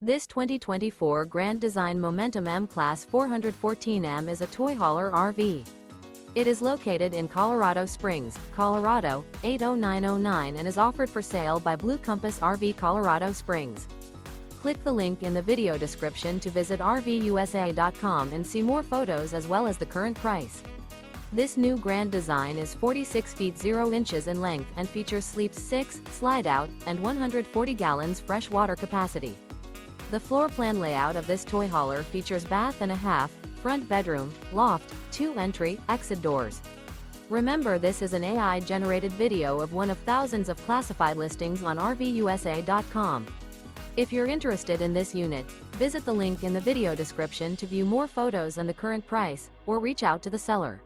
This 2024 Grand Design Momentum M-Class 414M is a toy hauler RV. It is located in Colorado Springs, Colorado, 80909 and is offered for sale by Blue Compass RV Colorado Springs. Click the link in the video description to visit RVUSA.com and see more photos as well as the current price. This new Grand Design is 46 feet 0 inches in length and features sleeps 6, slide-out, and 140 gallons fresh water capacity. The floor plan layout of this toy hauler features bath and a half, front bedroom, loft, 2 entry, exit doors. Remember, this is an AI-generated video of one of thousands of classified listings on RVUSA.com. If you're interested in this unit, visit the link in the video description to view more photos and the current price, or reach out to the seller.